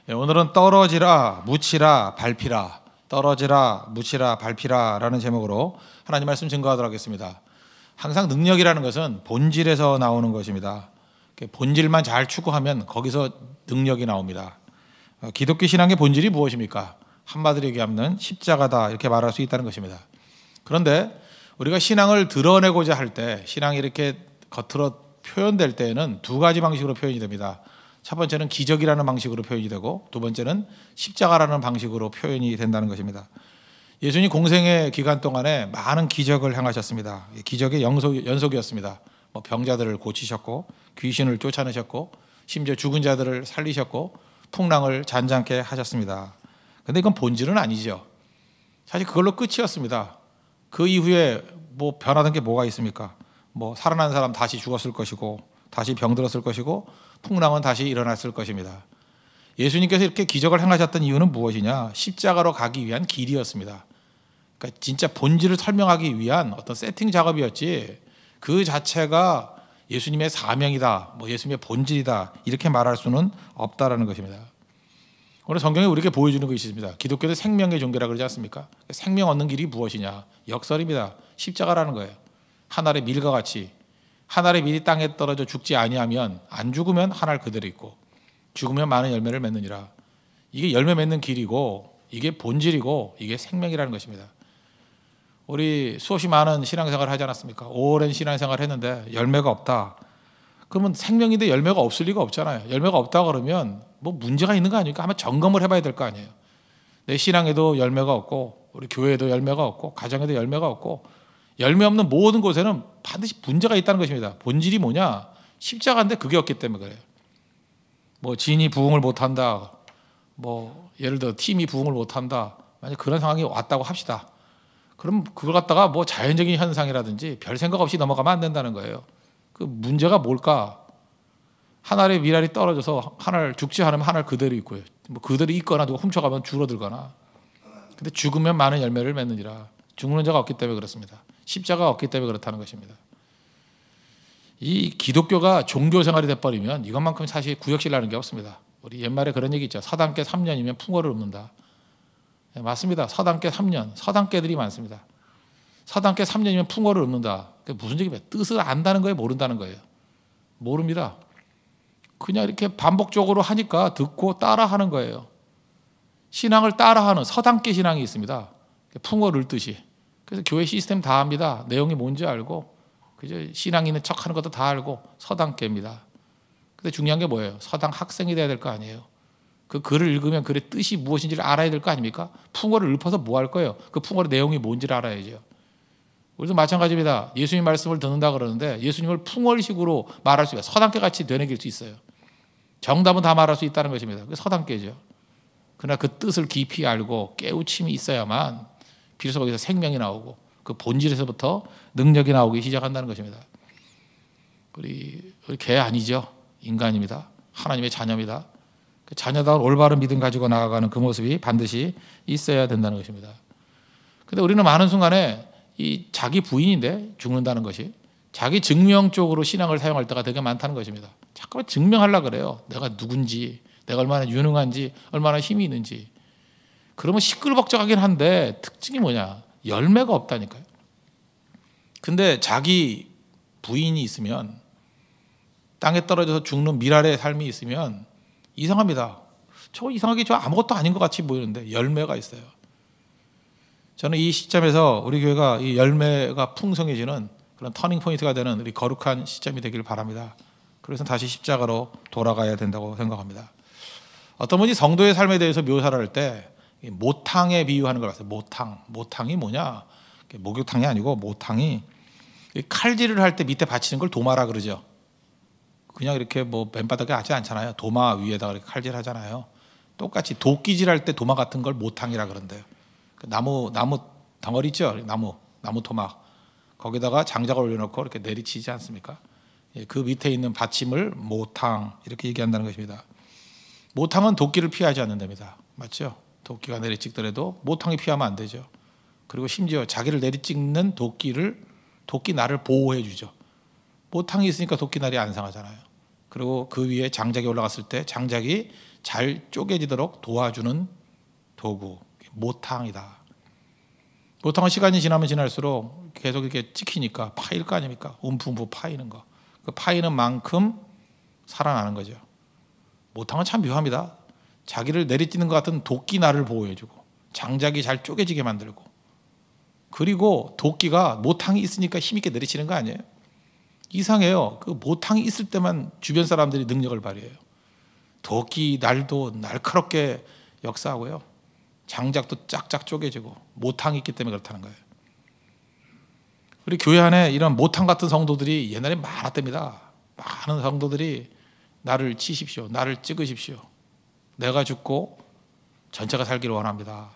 오늘은 떨어지라 묻히라 밟히라, 떨어지라 묻히라 밟히라 라는 제목으로 하나님 말씀 증거하도록 하겠습니다. 항상 능력이라는 것은 본질에서 나오는 것입니다. 본질만 잘 추구하면 거기서 능력이 나옵니다. 기독교 신앙의 본질이 무엇입니까? 한마디로 얘기하면 십자가다, 이렇게 말할 수 있다는 것입니다. 그런데 우리가 신앙을 드러내고자 할 때, 신앙이 이렇게 겉으로 표현될 때에는 두 가지 방식으로 표현이 됩니다. 첫 번째는 기적이라는 방식으로 표현이 되고, 두 번째는 십자가라는 방식으로 표현이 된다는 것입니다. 예수님 공생의 기간 동안에 많은 기적을 행하셨습니다. 기적의 연속이었습니다. 병자들을 고치셨고, 귀신을 쫓아내셨고, 심지어 죽은 자들을 살리셨고, 풍랑을 잔잔케 하셨습니다. 그런데 이건 본질은 아니죠. 사실 그걸로 끝이었습니다. 그 이후에 변화된 게 뭐가 있습니까? 살아난 사람 다시 죽었을 것이고, 다시 병들었을 것이고, 풍랑은 다시 일어났을 것입니다. 예수님께서 이렇게 기적을 행하셨던 이유는 무엇이냐? 십자가로 가기 위한 길이었습니다. 그러니까 진짜 본질을 설명하기 위한 어떤 세팅 작업이었지, 그 자체가 예수님의 사명이다, 예수님의 본질이다, 이렇게 말할 수는 없다라는 것입니다. 오늘 성경에 우리에게 보여주는 것이 있습니다. 기독교도 생명의 종교라 그러지 않습니까? 생명 얻는 길이 무엇이냐? 역설입니다. 십자가라는 거예요. 한 알의 밀과 같이, 한 알의 밀이 땅에 떨어져 죽지 아니하면, 안 죽으면 한 알 그대로 있고, 죽으면 많은 열매를 맺느니라. 이게 열매 맺는 길이고, 이게 본질이고, 이게 생명이라는 것입니다. 우리 수없이 많은 신앙생활을 하지 않았습니까? 오랜 신앙생활을 했는데 열매가 없다. 그러면 생명인데 열매가 없을 리가 없잖아요. 열매가 없다 그러면 문제가 있는 거 아닙니까? 한번 점검을 해봐야 될 거 아니에요. 내 신앙에도 열매가 없고, 우리 교회에도 열매가 없고, 가정에도 열매가 없고, 열매 없는 모든 곳에는 반드시 문제가 있다는 것입니다. 본질이 뭐냐? 십자가인데 그게 없기 때문에 그래요. 진이 부흥을 못한다, 예를 들어 팀이 부흥을 못한다, 만약 그런 상황이 왔다고 합시다. 그럼 그걸 갖다가 자연적인 현상이라든지 별 생각 없이 넘어가면 안 된다는 거예요. 그 문제가 뭘까? 한 알의 밀알이 떨어져서 한 알 죽지 않으면 한 알 그대로 있고요. 그대로 있거나 누가 훔쳐가면 줄어들거나. 근데 죽으면 많은 열매를 맺느니라. 죽는 자가 없기 때문에 그렇습니다. 십자가가 없기 때문에 그렇다는 것입니다. 이 기독교가 종교 생활이 돼버리면 이것만큼 사실 구역질 나는 게 없습니다. 우리 옛말에 그런 얘기 있죠. 서당계 3년이면 풍어를 읊는다. 네, 맞습니다. 서당계 3년. 서당계들이 많습니다. 서당계 3년이면 풍어를 읊는다. 그게 무슨 얘기예요? 뜻을 안다는 거예요? 모른다는 거예요? 모릅니다. 그냥 이렇게 반복적으로 하니까 듣고 따라하는 거예요. 신앙을 따라하는 서당계 신앙이 있습니다. 풍어를 읊듯이. 그래서 교회 시스템 다 압니다. 내용이 뭔지 알고, 그저 신앙 있는 척하는 것도 다 알고, 서당계입니다. 근데 중요한 게 뭐예요? 서당 학생이 돼야 될 거 아니에요. 그 글을 읽으면 글의 뜻이 무엇인지를 알아야 될 거 아닙니까? 풍어를 읊어서 뭐 할 거예요? 그 풍어의 내용이 뭔지를 알아야죠. 우리도 마찬가지입니다. 예수님 말씀을 듣는다 그러는데 예수님을 풍월식으로 말할 수 있어요. 서당계 같이 되뇌길 수 있어요. 정답은 다 말할 수 있다는 것입니다. 그게 서당계죠. 그러나 그 뜻을 깊이 알고 깨우침이 있어야만 비로소 거기서 생명이 나오고, 그 본질에서부터 능력이 나오기 시작한다는 것입니다. 우리 개 아니죠. 인간입니다. 하나님의 자녀입니다. 그 자녀다운 올바른 믿음 가지고 나아가는 그 모습이 반드시 있어야 된다는 것입니다. 그런데 우리는 많은 순간에 이 자기 부인인데 죽는다는 것이, 자기 증명 쪽으로 신앙을 사용할 때가 되게 많다는 것입니다. 자꾸만 증명하려고 그래요. 내가 누군지, 내가 얼마나 유능한지, 얼마나 힘이 있는지. 그러면 시끌벅적하긴 한데 특징이 뭐냐? 열매가 없다니까요. 근데 자기 부인이 있으면, 땅에 떨어져서 죽는 밀알의 삶이 있으면 이상합니다. 이상하게 아무것도 아닌 것 같이 보이는데 열매가 있어요. 저는 이 시점에서 우리 교회가 이 열매가 풍성해지는 그런 터닝 포인트가 되는 우리 거룩한 시점이 되길 바랍니다. 그래서 다시 십자가로 돌아가야 된다고 생각합니다. 어떤 분이 성도의 삶에 대해서 묘사를 할 때 모탕에 비유하는 걸 봤어요. 모탕이 뭐냐? 목욕탕이 아니고 모탕이 칼질을 할 때 밑에 받치는 걸 도마라 그러죠. 그냥 이렇게 맨바닥에 하지 않잖아요. 도마 위에다가 이렇게 칼질 하잖아요. 똑같이 도끼질 할 때 도마 같은 걸 모탕이라 그런대요. 나무 덩어리 있죠? 나무 토막. 거기다가 장작을 올려놓고 이렇게 내리치지 않습니까? 그 밑에 있는 받침을 모탕, 이렇게 얘기한다는 것입니다. 모탕은 도끼를 피하지 않는답니다. 맞죠? 도끼가 내리찍더라도 모탕이 피하면 안 되죠. 그리고 심지어 자기를 내리찍는 도끼 날을 보호해 주죠. 모탕이 있으니까 도끼 날이 안 상하잖아요. 그리고 그 위에 장작이 올라갔을 때 장작이 잘 쪼개지도록 도와주는 도구, 모탕이다. 모탕은 시간이 지나면 지날수록 계속 이렇게 찍히니까 파일 거 아닙니까? 움푹움푹 파이는 거. 그 파이는 만큼 살아나는 거죠. 모탕은 참 묘합니다. 자기를 내리찌는 것 같은 도끼 날을 보호해주고 장작이 잘 쪼개지게 만들고, 그리고 도끼가 모탕이 있으니까 힘있게 내리치는 거 아니에요? 이상해요. 그 모탕이 있을 때만 주변 사람들이 능력을 발휘해요. 도끼 날도 날카롭게 역사하고요, 장작도 짝짝 쪼개지고 모탕이 있기 때문에 그렇다는 거예요. 우리 교회 안에 이런 모탕 같은 성도들이 옛날에 많았답니다. 많은 성도들이 나를 치십시오, 나를 찍으십시오, 내가 죽고 전체가 살기를 원합니다.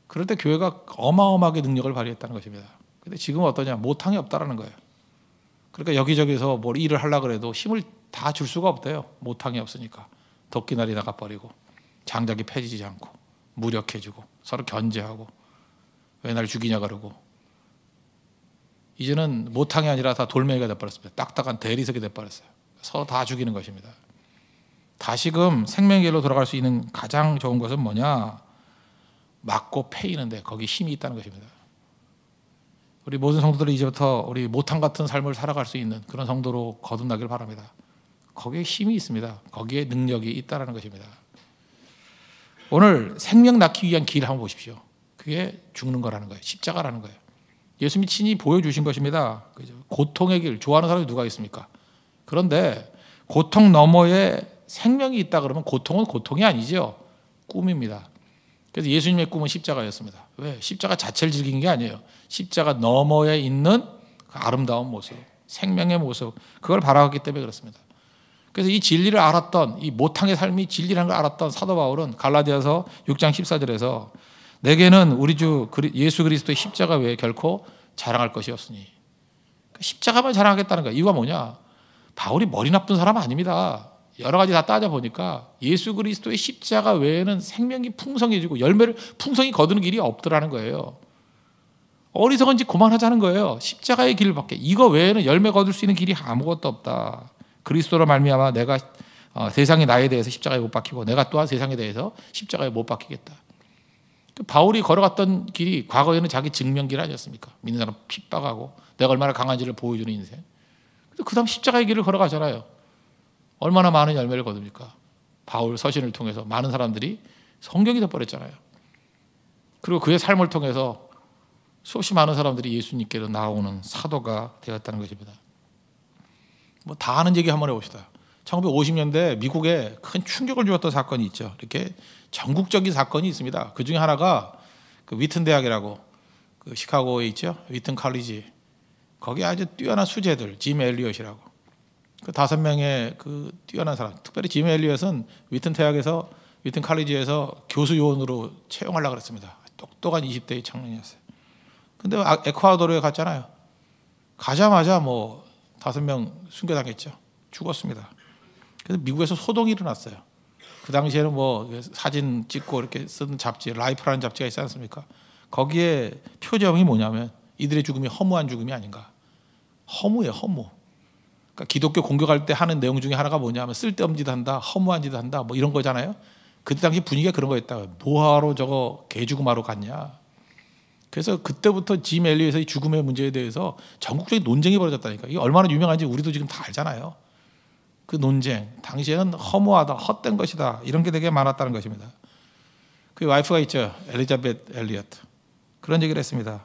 그럴 때 교회가 어마어마하게 능력을 발휘했다는 것입니다. 근데 지금은 어떠냐? 모탕이 없다라는 거예요. 그러니까 여기저기서 뭘 일을 하려고 해도 힘을 다 줄 수가 없대요. 모탕이 없으니까. 도끼날이 나가버리고 장작이 펴지지 않고 무력해지고 서로 견제하고 왜 날 죽이냐 그러고, 이제는 모탕이 아니라 다 돌멩이가 돼버렸습니다. 딱딱한 대리석이 돼버렸어요. 서로 다 죽이는 것입니다. 다시금 생명길로 돌아갈 수 있는 가장 좋은 것은 뭐냐? 맞고 패이는데 거기 힘이 있다는 것입니다. 우리 모든 성도들이 이제부터 우리 모탕 같은 삶을 살아갈 수 있는 그런 성도로 거듭나길 바랍니다. 거기에 힘이 있습니다. 거기에 능력이 있다는 것입니다. 오늘 생명 낳기 위한 길 한번 보십시오. 그게 죽는 거라는 거예요. 십자가라는 거예요. 예수님이 친히 보여주신 것입니다. 고통의 길 좋아하는 사람이 누가 있습니까? 그런데 고통 너머에 생명이 있다 그러면 고통은 고통이 아니죠. 꿈입니다. 그래서 예수님의 꿈은 십자가였습니다. 왜? 십자가 자체를 즐긴 게 아니에요. 십자가 너머에 있는 그 아름다운 모습, 생명의 모습, 그걸 바라봤기 때문에 그렇습니다. 그래서 이 진리를 알았던, 이 모탕의 삶이 진리라는 걸 알았던 사도 바울은 갈라디아서 6장 14절에서 내게는 우리 주 예수 그리스도의 십자가 외에 결코 자랑할 것이 없으니, 십자가만 자랑하겠다는 거야. 이유가 뭐냐? 바울이 머리 나쁜 사람 아닙니다. 여러 가지 다 따져보니까 예수 그리스도의 십자가 외에는 생명이 풍성해지고 열매를 풍성히 거두는 길이 없더라는 거예요. 어리석은 짓 그만하자는 거예요. 십자가의 길밖에, 이거 외에는 열매 거둘 수 있는 길이 아무것도 없다. 그리스도로 말미암아 내가 세상이 나에 대해서 십자가에 못 박히고 내가 또한 세상에 대해서 십자가에 못 박히겠다. 바울이 걸어갔던 길이 과거에는 자기 증명길 아니었습니까? 믿는 사람 핍박하고 내가 얼마나 강한지를 보여주는 인생. 그 다음 십자가의 길을 걸어가잖아요. 얼마나 많은 열매를 거둡니까? 바울 서신을 통해서 많은 사람들이 성경이 되어버렸잖아요. 그리고 그의 삶을 통해서 수없이 많은 사람들이 예수님께로 나오는 사도가 되었다는 것입니다. 뭐 다 아는 얘기 한번 해봅시다. 1950년대 미국에 큰 충격을 주었던 사건이 있죠. 이렇게 전국적인 사건이 있습니다. 그 중에 하나가 그 위튼 대학이라고, 그 시카고에 있죠. 위튼 칼리지. 거기 아주 뛰어난 수재들, 짐 엘리엇이라고. 그 5명의 그 뛰어난 사람, 특별히 짐 엘리엇은 위튼 대학에서, 위튼 칼리지에서 교수 요원으로 채용하려고 그랬습니다. 똑똑한 20대의 청년이었어요. 근데 에콰도르에 갔잖아요. 가자마자 뭐 5명 순교당했죠. 죽었습니다. 그래서 미국에서 소동이 일어났어요. 그 당시에는 뭐 사진 찍고 이렇게 쓴 잡지, 라이프라는 잡지가 있지 않습니까? 거기에 표정이 뭐냐면 이들의 죽음이 허무한 죽음이 아닌가. 허무예요, 허무. 그러니까 기독교 공격할 때 하는 내용 중에 하나가 뭐냐면 쓸데없는 짓 한다, 허무한 짓 한다, 뭐 이런 거잖아요. 그때 당시 분위기가 그런 거였다. 뭐하러 저거 개죽음하러 갔냐. 그래서 그때부터 짐 엘리엇의 죽음의 문제에 대해서 전국적인 논쟁이 벌어졌다니까. 이게 얼마나 유명한지 우리도 지금 다 알잖아요. 그 논쟁, 당시에는 허무하다, 헛된 것이다, 이런 게 되게 많았다는 것입니다. 그 와이프가 있죠, 엘리자벳 엘리엇. 그런 얘기를 했습니다.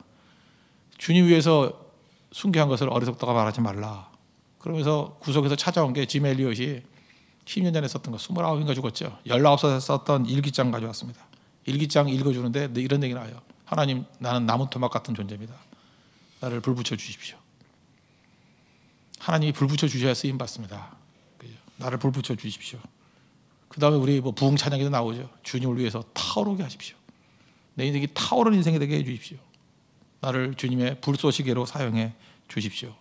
주님 위해서 순교한 것을 어리석다가 말하지 말라. 그러면서 구속에서 찾아온 게 짐 엘리엇이 10년 전에 썼던 거, 29인가 죽었죠. 19살에 썼던 일기장 가져왔습니다. 일기장 읽어주는데 이런 얘기 나와요. 하나님, 나는 나무 토막 같은 존재입니다. 나를 불 붙여 주십시오. 하나님이 불 붙여 주셔야 쓰임 받습니다. 나를 불 붙여 주십시오. 그 다음에 우리 뭐 부흥 찬양에도 나오죠. 주님을 위해서 타오르게 하십시오. 내 인생이 타오르는 인생이 되게 해 주십시오. 나를 주님의 불쏘시개로 사용해 주십시오.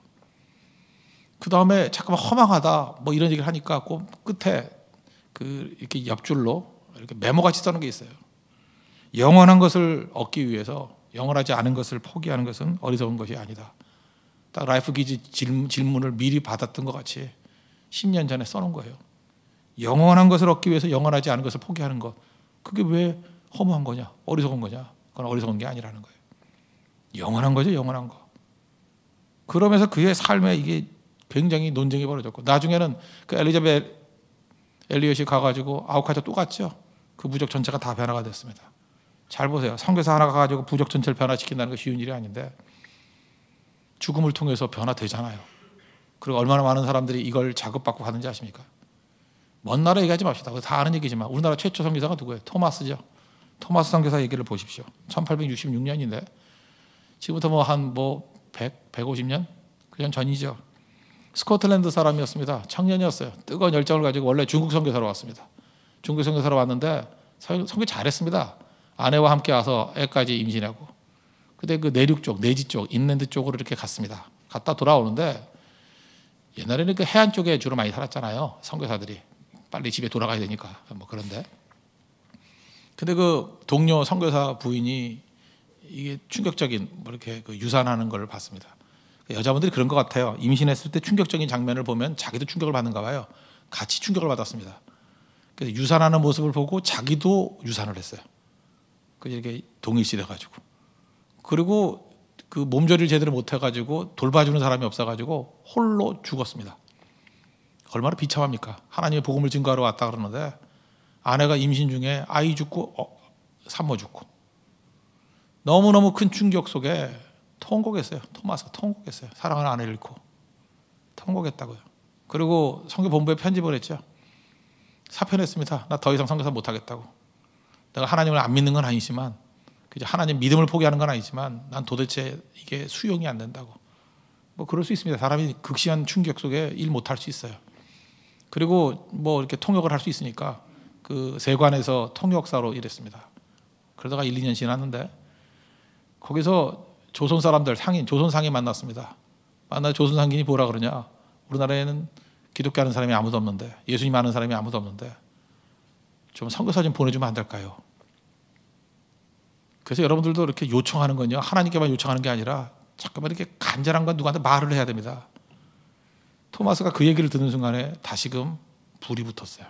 그 다음에 잠깐만 허망하다 뭐 이런 얘기를 하니까 꼭 끝에 그 이렇게 옆줄로 이렇게 메모같이 써놓은 게 있어요. 영원한 것을 얻기 위해서 영원하지 않은 것을 포기하는 것은 어리석은 것이 아니다. 딱 라이프 기지 질문을 미리 받았던 것 같이 10년 전에 써놓은 거예요. 영원한 것을 얻기 위해서 영원하지 않은 것을 포기하는 것, 그게 왜 허무한 거냐, 어리석은 거냐? 그건 어리석은 게 아니라는 거예요. 영원한 거죠, 영원한 거. 그러면서 그의 삶에 이게 굉장히 논쟁이 벌어졌고, 나중에는 그 엘리자벳 엘리엇이 가가지고 아우카이도 또 갔죠. 그 부족 전체가 다 변화가 됐습니다. 잘 보세요. 선교사 하나 가가지고 부족 전체를 변화시킨다는 거 쉬운 일이 아닌데 죽음을 통해서 변화되잖아요. 그리고 얼마나 많은 사람들이 이걸 자극받고 가는지 아십니까? 먼 나라 얘기하지 맙시다. 다 아는 얘기지만 우리나라 최초 선교사가 누구예요? 토마스죠. 토마스 선교사 얘기를 보십시오. 1866년인데 지금부터 한 100, 150년? 그년 전이죠. 스코틀랜드 사람이었습니다. 청년이었어요. 뜨거운 열정을 가지고 원래 중국 선교사로 왔습니다. 중국 선교사로 왔는데 선교 잘했습니다. 아내와 함께 와서 애까지 임신하고. 근데 그 내륙 쪽, 내지 쪽, 인랜드 쪽으로 이렇게 갔습니다. 갔다 돌아오는데 옛날에는 그 해안 쪽에 주로 많이 살았잖아요. 선교사들이 빨리 집에 돌아가야 되니까 그런데. 근데 그 동료 선교사 부인이 이게 충격적인 이렇게 그 유산하는 걸 봤습니다. 여자분들이 그런 것 같아요. 임신했을 때 충격적인 장면을 보면 자기도 충격을 받는가 봐요. 같이 충격을 받았습니다. 그래서 유산하는 모습을 보고 자기도 유산을 했어요. 그래서 이렇게 동일시돼가지고. 그리고 그 몸조리를 제대로 못해가지고 돌봐주는 사람이 없어가지고 홀로 죽었습니다. 얼마나 비참합니까? 하나님의 복음을 증거하러 왔다 그러는데 아내가 임신 중에 아이 죽고 산모 죽고. 너무너무 큰 충격 속에 통곡했어요. 토마스가 통곡했어요. 사랑하는 아내를 잃고 통곡했다고요. 그리고 선교본부에 편집을 했죠. 사표냈습니다. 나 더 이상 선교사 못하겠다고. 내가 하나님을 안 믿는 건 아니지만, 하나님 믿음을 포기하는 건 아니지만 난 도대체 이게 수용이 안 된다고. 그럴 수 있습니다. 사람이 극심한 충격 속에 일 못할 수 있어요. 그리고 이렇게 통역을 할 수 있으니까 그 세관에서 통역사로 일했습니다. 그러다가 1, 2년 지났는데 거기서 조선 사람들 조선 상인 만났습니다. 만나 조선 상인이 뭐라 그러냐? 우리나라에는 기독교 하는 사람이 아무도 없는데, 예수님 아는 사람이 아무도 없는데 좀 선교사 좀 보내주면 안 될까요? 그래서 여러분들도 이렇게 요청하는 건요, 하나님께만 요청하는 게 아니라 잠깐만 이렇게 간절한 건 누구한테 말을 해야 됩니다. 토마스가 그 얘기를 듣는 순간에 다시금 불이 붙었어요.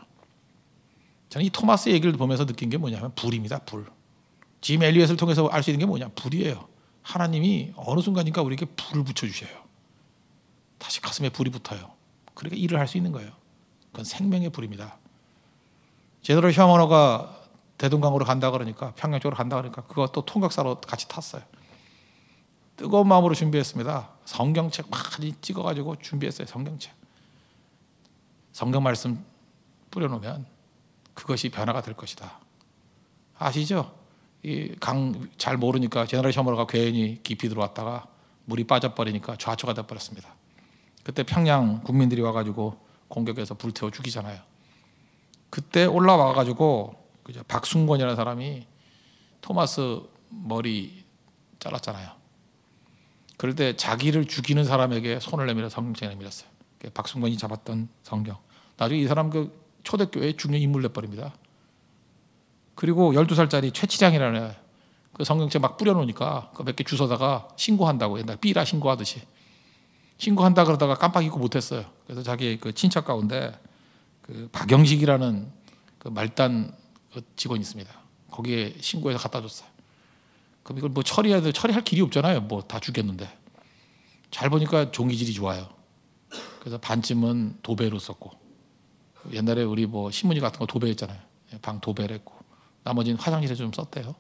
저는 이 토마스 얘기를 보면서 느낀 게 뭐냐면 불입니다. 불. 짐 엘리엇을 통해서 알 수 있는 게 뭐냐? 불이에요. 하나님이 어느 순간인가 우리에게 불을 붙여주셔요. 다시 가슴에 불이 붙어요. 그러니까 일을 할 수 있는 거예요. 그건 생명의 불입니다. 제너럴 셔머너가 대동강으로 간다 그러니까, 평양 쪽으로 간다 그러니까 그것도 통역사로 같이 탔어요. 뜨거운 마음으로 준비했습니다. 성경책 많이 찍어가지고 준비했어요. 성경책. 성경 말씀 뿌려놓으면 그것이 변화가 될 것이다. 아시죠? 이 강 잘 모르니까 제너럴 셔머너가 괜히 깊이 들어왔다가 물이 빠져버리니까 좌초가 돼버렸습니다. 그때 평양 국민들이 와가지고 공격해서 불태워 죽이잖아요. 그때 올라와가지고 박순권이라는 사람이 토마스 머리 잘랐잖아요. 그럴 때 자기를 죽이는 사람에게 손을 내밀어 성경책을 내밀었어요. 박순권이 잡았던 성경. 나중에 이 사람 그 초대교회에 중요한 인물 내버립니다. 그리고 12살짜리 최치장이라는 애, 그 성경책 막 뿌려놓으니까 그 몇 개 주워다가 신고한다고, 옛날 삐라 신고하듯이 신고한다 그러다가 깜빡 잊고 못했어요. 그래서 자기 그 친척 가운데 그 박영식이라는 그 말단 그 직원이 있습니다. 거기에 신고해서 갖다 줬어요. 그럼 이걸 처리할 길이 없잖아요. 다 죽였는데. 잘 보니까 종이질이 좋아요. 그래서 반쯤은 도배로 썼고, 옛날에 우리 신문지 같은 거 도배했잖아요. 방 도배를 했고, 나머지는 화장실에 좀 썼대요.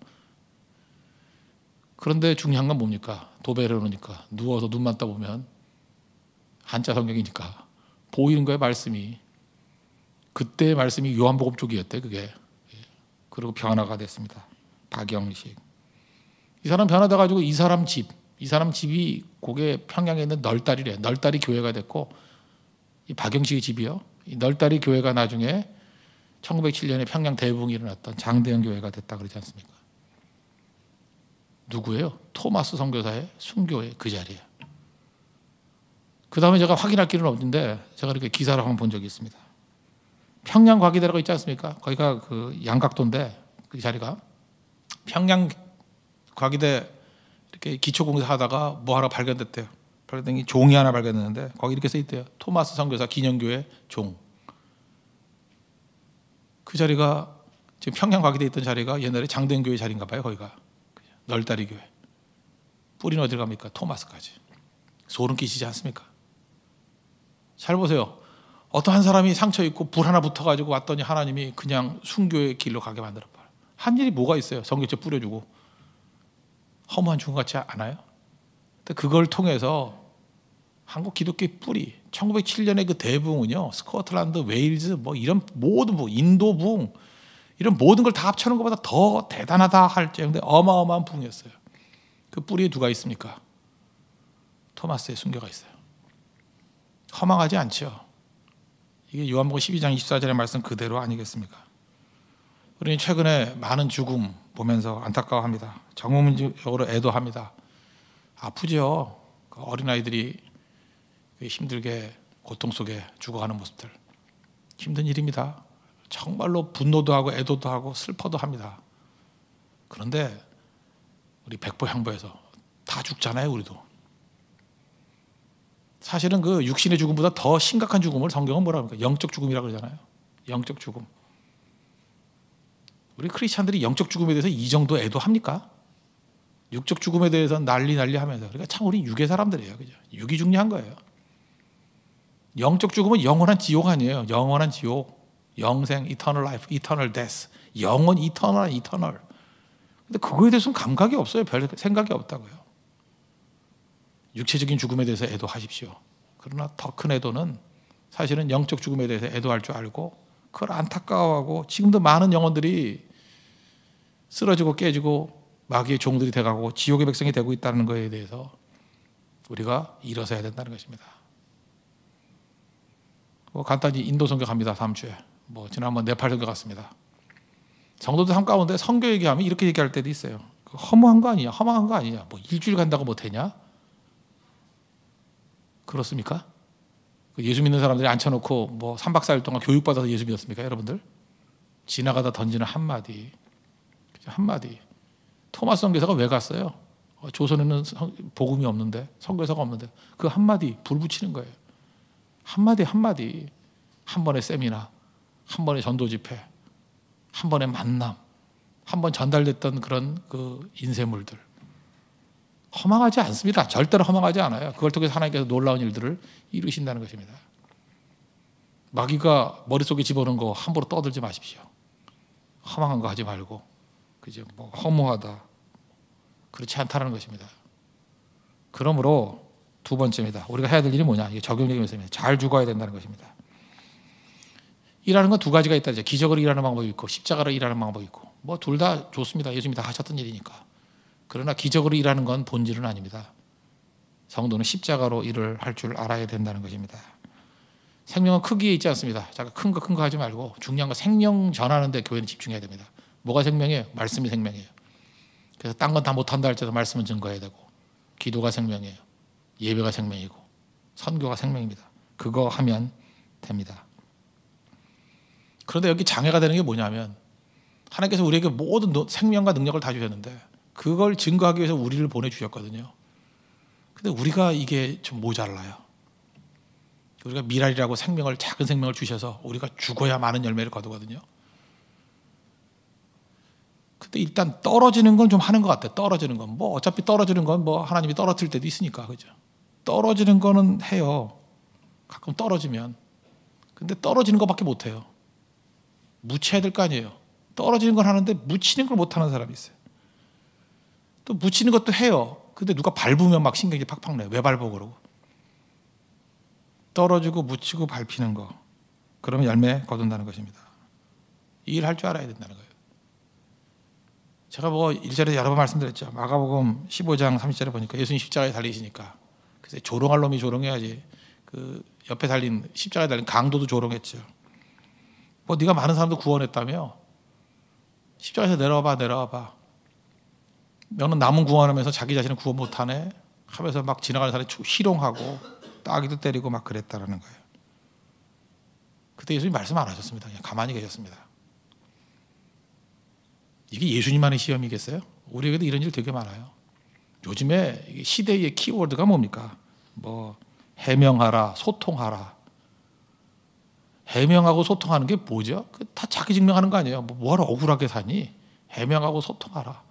그런데 중요한 건 뭡니까? 도배를 해놓으니까 누워서 눈만 떠보면 한자 성경이니까 보이는 거예요. 말씀이. 그때의 말씀이 요한복음 쪽이었대. 그게. 그리고 변화가 됐습니다. 박영식. 이 사람 변화돼가지고 이 사람 집이 그게 평양에 있는 널다리래. 널다리 교회가 됐고, 이 박영식의 집이요, 이 널다리 교회가 나중에 1907년에 평양 대붕이 일어났던 장대현 교회가 됐다 그러지 않습니까? 누구예요? 토마스 선교사의 순교의 그 자리에. 그 다음에 제가 확인할 길은 없는데 제가 이렇게 기사를 한번 본 적이 있습니다. 평양 과기대라고 있지 않습니까? 거기가 그 양각도인데, 그 자리가 평양 과기대 이렇게 기초공사 하다가 하나 발견됐대요. 발견된 게 종이 하나 발견됐는데 거기 이렇게 써 있대요. 토마스 선교사 기념교회 종. 그 자리가 지금 평양 가게 돼 있던 자리가 옛날에 장대교회 자리인가 봐요. 거기가 널다리 교회. 뿌리는 어디로 갑니까? 토마스까지. 소름 끼치지 않습니까? 잘 보세요. 어떤 한 사람이 상처 입고 불 하나 붙어가지고 왔더니 하나님이 그냥 순교의 길로 가게 만들어봐요. 한 일이 뭐가 있어요? 성경책 뿌려주고. 허무한 죽음 같지 않아요? 근데 그걸 통해서 한국 기독교의 뿌리, 1907년에 그 대부흥은요, 스코틀랜드, 웨일즈, 뭐 이런 모든 부흥, 인도 부흥, 이런 모든 걸 다 합쳐놓은 것보다 더 대단하다 할 정도의 어마어마한 부흥이었어요. 그 뿌리에 누가 있습니까? 토마스의 순교가 있어요. 허망하지 않죠. 이게 요한복음 12장 24절의 말씀 그대로 아니겠습니까? 우리는 최근에 많은 죽음 보면서 안타까워합니다. 정문적으로 애도합니다. 아프죠. 그 어린아이들이 힘들게 고통 속에 죽어가는 모습들. 힘든 일입니다. 정말로 분노도 하고 애도도 하고 슬퍼도 합니다. 그런데 우리 백보향보에서 다 죽잖아요. 우리도. 사실은 그 육신의 죽음보다 더 심각한 죽음을 성경은 뭐라 합니까? 영적 죽음이라고 그러잖아요. 영적 죽음. 우리 크리스찬들이 영적 죽음에 대해서 이 정도 애도합니까? 육적 죽음에 대해서는 난리 하면서. 그러니까 참 우리 육의 사람들이에요. 그죠? 육이 중요한 거예요. 영적 죽음은 영원한 지옥 아니에요. 영원한 지옥. 영생, eternal life, eternal death. 영원, eternal. 근데 그거에 대해서는 감각이 없어요. 별 생각이 없다고요. 육체적인 죽음에 대해서 애도하십시오. 그러나 더 큰 애도는 사실은 영적 죽음에 대해서 애도할 줄 알고 그걸 안타까워하고 지금도 많은 영혼들이 쓰러지고 깨지고 마귀의 종들이 돼가고 지옥의 백성이 되고 있다는 것에 대해서 우리가 일어서야 된다는 것입니다. 뭐 간단히 인도 선교 갑니다. 다음 주에. 뭐 지난번 네팔 선교 갔습니다. 성도들 삶 가운데 선교 얘기하면 이렇게 얘기할 때도 있어요. 허무한 거 아니냐? 허망한 거 아니냐? 뭐 일주일 간다고 뭐 되냐? 그렇습니까? 예수 믿는 사람들이 앉혀놓고 뭐 3박 4일 동안 교육받아서 예수 믿었습니까? 여러분들? 지나가다 던지는 한마디. 한마디. 토마스 선교사가 왜 갔어요? 조선에는 복음이 없는데, 선교사가 없는데 그 한마디 불 붙이는 거예요. 한마디 한 번의 세미나, 한 번의 전도 집회, 한 번의 만남, 한 번 전달됐던 그런 그 인쇄물들 허망하지 않습니다. 절대로 허망하지 않아요. 그걸 통해서 하나님께서 놀라운 일들을 이루신다는 것입니다. 마귀가 머릿속에 집어넣은 거 함부로 떠들지 마십시오. 허망한 거 하지 말고 그죠? 뭐 허무하다 그렇지 않다는 것입니다. 그러므로 두 번째입니다. 우리가 해야 될 일이 뭐냐? 이게 적용적인 말씀입니다. 잘 죽어야 된다는 것입니다. 일하는 건 두 가지가 있다. 기적으로 일하는 방법이 있고 십자가로 일하는 방법이 있고 뭐 둘 다 좋습니다. 예수님이 다 하셨던 일이니까. 그러나 기적으로 일하는 건 본질은 아닙니다. 성도는 십자가로 일을 할 줄 알아야 된다는 것입니다. 생명은 크기에 있지 않습니다. 큰 거 하지 말고 중요한 거 생명 전하는 데 교회는 집중해야 됩니다. 뭐가 생명이에요? 말씀이 생명이에요. 그래서 딴 건 다 못한다 할지라도 말씀은 증거해야 되고 기도가 생명이에요. 예배가 생명이고 선교가 생명입니다. 그거 하면 됩니다. 그런데 여기 장애가 되는 게 뭐냐면 하나님께서 우리에게 모든 생명과 능력을 다 주셨는데 그걸 증거하기 위해서 우리를 보내주셨거든요. 근데 우리가 이게 좀 모자라요. 우리가 미랄이라고 생명을, 작은 생명을 주셔서 우리가 죽어야 많은 열매를 거두거든요. 근데 일단 떨어지는 건 좀 하는 것 같아요. 떨어지는 건. 뭐 어차피 떨어지는 건 뭐 하나님이 떨어뜨릴 때도 있으니까. 그죠? 떨어지는 거는 해요. 가끔 떨어지면. 근데 떨어지는 것밖에 못 해요. 묻혀야 될 거 아니에요. 떨어지는 건 하는데 묻히는 걸 못하는 사람이 있어요. 또 묻히는 것도 해요. 근데 누가 밟으면 막 신경이 팍팍 나요. 왜 밟아 그러고. 떨어지고 묻히고 밟히는 거. 그러면 열매 거둔다는 것입니다. 이 일 할 줄 알아야 된다는 거예요. 제가 뭐 1절에 여러 번 말씀드렸죠. 마가복음 15장 30절에 보니까 예수님 십자가에 달리시니까 그래서 조롱할 놈이 조롱해야지. 그 옆에 달린 십자가에 달린 강도도 조롱했죠. 뭐 네가 많은 사람도 구원했다며? 십자가에서 내려와봐. 너는 남은 구원하면서 자기 자신을 구원 못하네? 하면서 막 지나가는 사람이 희롱하고 따귀도 때리고 막 그랬다라는 거예요. 그때 예수님 말씀 안 하셨습니다. 그냥 가만히 계셨습니다. 이게 예수님만의 시험이겠어요? 우리에게도 이런 일 되게 많아요. 요즘에 시대의 키워드가 뭡니까? 뭐 해명하라, 소통하라. 해명하고 소통하는 게 뭐죠? 다 자기 증명하는 거 아니에요? 뭐하러 억울하게 사니? 해명하고 소통하라.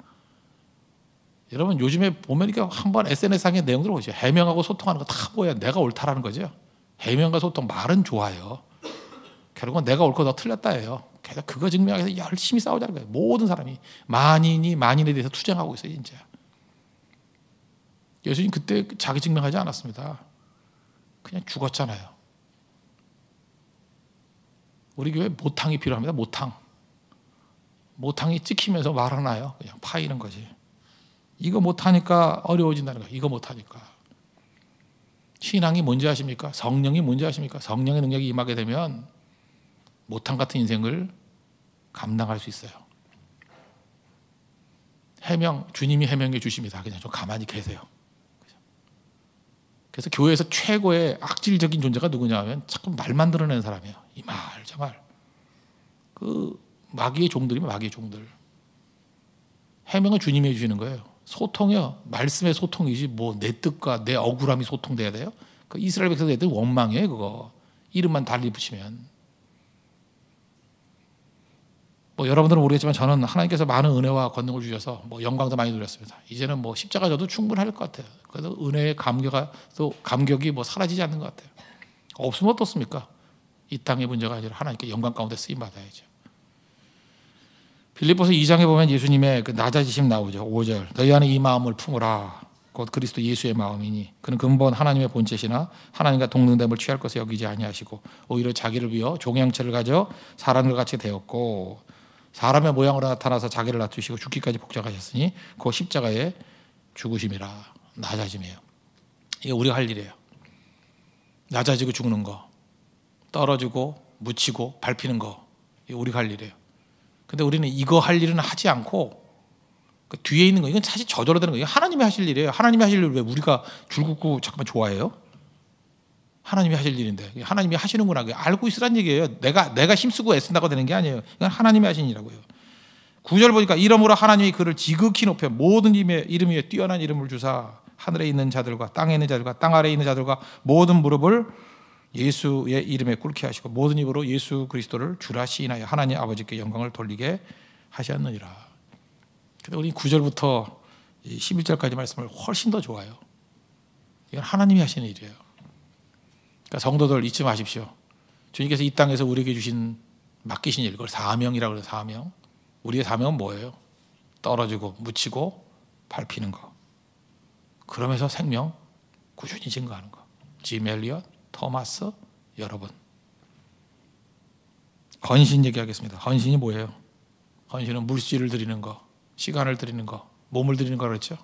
여러분 요즘에 보면 이렇게 한번 SNS상의 내용들 보죠. 해명하고 소통하는 거 다 뭐야? 내가 옳다라는 거죠. 해명과 소통 말은 좋아요. 결국은 내가 옳고 너 틀렸다예요. 그래서 그거 증명하기 위해서 열심히 싸우자는 거예요. 모든 사람이 만인에 대해서 투쟁하고 있어요. 진짜. 예수님 그때 자기 증명하지 않았습니다. 그냥 죽었잖아요. 우리 교회 모탕이 필요합니다. 모탕이 찍히면서 말하나요? 그냥 파이는 거지. 이거 못하니까 어려워진다는 거예요. 이거 못하니까. 신앙이 뭔지 아십니까? 성령이 뭔지 아십니까? 성령의 능력이 임하게 되면 모탕 같은 인생을 감당할 수 있어요. 주님이 해명해 주십니다. 그냥 좀 가만히 계세요. 그래서 교회에서 최고의 악질적인 존재가 누구냐 하면 자꾸 말 만들어내는 사람이에요. 이 말, 저 말. 그 마귀의 종들이면 마귀의 종들. 해명은 주님이 해주시는 거예요. 소통이요. 말씀의 소통이지 뭐 내 뜻과 내 억울함이 소통돼야 돼요. 그 이스라엘 백성들 원망이에요. 그거. 이름만 달리 붙이면. 뭐 여러분들은 모르겠지만 저는 하나님께서 많은 은혜와 권능을 주셔서 뭐 영광도 많이 누렸습니다. 이제는 뭐 십자가 져도 충분할 것 같아요. 그래서 은혜의 감격이 뭐 사라지지 않는 것 같아요. 없으면 어떻습니까? 이 땅의 문제가 아니라 하나님께 영광 가운데 쓰임 받아야죠. 빌립보서 2장에 보면 예수님의 그 낮아지심 나오죠. 5절. 너희 안에 이 마음을 품으라. 곧 그리스도 예수의 마음이니 그는 근본 하나님의 본체시나 하나님과 동등됨을 취할 것을 여기지 아니하시고 오히려 자기를 비워 종의 형체를 가져 사람과 같이 되었고 사람의 모양으로 나타나서 자기를 낮추시고 죽기까지 복종하셨으니 그 십자가에 죽으심이라. 낮아짐이에요. 이게 우리가 할 일이에요. 낮아지고 죽는 거, 떨어지고 묻히고 밟히는 거, 이게 우리가 할 일이에요. 근데 우리는 이거 할 일은 하지 않고 그 뒤에 있는 거, 이건 사실 저절로 되는 거예요. 하나님이 하실 일이에요. 하나님이 하실 일을 왜 우리가 줄긋고 잠깐만 좋아해요? 하나님이 하실 일인데 하나님이 하시는구나 알고 있으란 얘기예요. 내가 힘쓰고 애쓴다고 되는 게 아니에요. 이건 하나님이 하신 일이라고요. 9절 보니까 이러므로 하나님이 그를 지극히 높여 모든 이름 위에 뛰어난 이름을 주사 하늘에 있는 자들과 땅에 있는 자들과 땅 아래에 있는 자들과 모든 무릎을 예수의 이름에 꿇게 하시고 모든 입으로 예수 그리스도를 주라 시인하여 하나님 아버지께 영광을 돌리게 하셨느니라. 근데 우리 9절부터 11절까지 말씀을 훨씬 더 좋아요. 이건 하나님이 하시는 일이에요. 그러니까 성도들 잊지 마십시오. 주님께서 이 땅에서 우리에게 주신 맡기신 일, 그걸 사명이라고 해요. 사명. 우리의 사명은 뭐예요? 떨어지고 묻히고 밟히는 거. 그러면서 생명 꾸준히 증거하는 거. 짐 엘리엇, 토마스, 여러분. 헌신 얘기하겠습니다. 헌신이 뭐예요? 헌신은 물질을 드리는 거, 시간을 드리는 거, 몸을 드리는 거 그렇죠?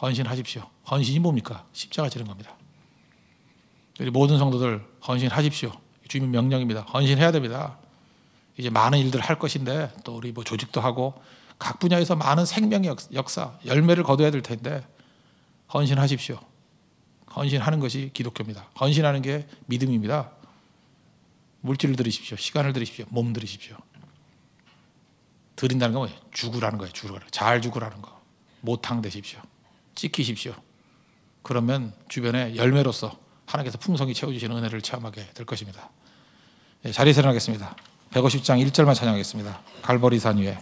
헌신하십시오. 헌신이 뭡니까? 십자가 지는 겁니다. 우리 모든 성도들 헌신하십시오. 주님의 명령입니다. 헌신해야 됩니다. 이제 많은 일들을 할 것인데 또 우리 뭐 조직도 하고 각 분야에서 많은 생명의 역사, 열매를 거둬야 될 텐데 헌신하십시오. 헌신하는 것이 기독교입니다. 헌신하는 게 믿음입니다. 물질을 드리십시오. 시간을 드리십시오. 몸 드리십시오. 드린다는 건 뭐예요? 죽으라는 거예요. 잘 죽으라는 거. 모탕 되십시오. 지키십시오. 그러면 주변에 열매로서 하나님께서 풍성히 채워주시는 은혜를 체험하게 될 것입니다. 자리에서 일어나겠습니다. 150장 1절만 찬양하겠습니다. 갈보리 산 위에.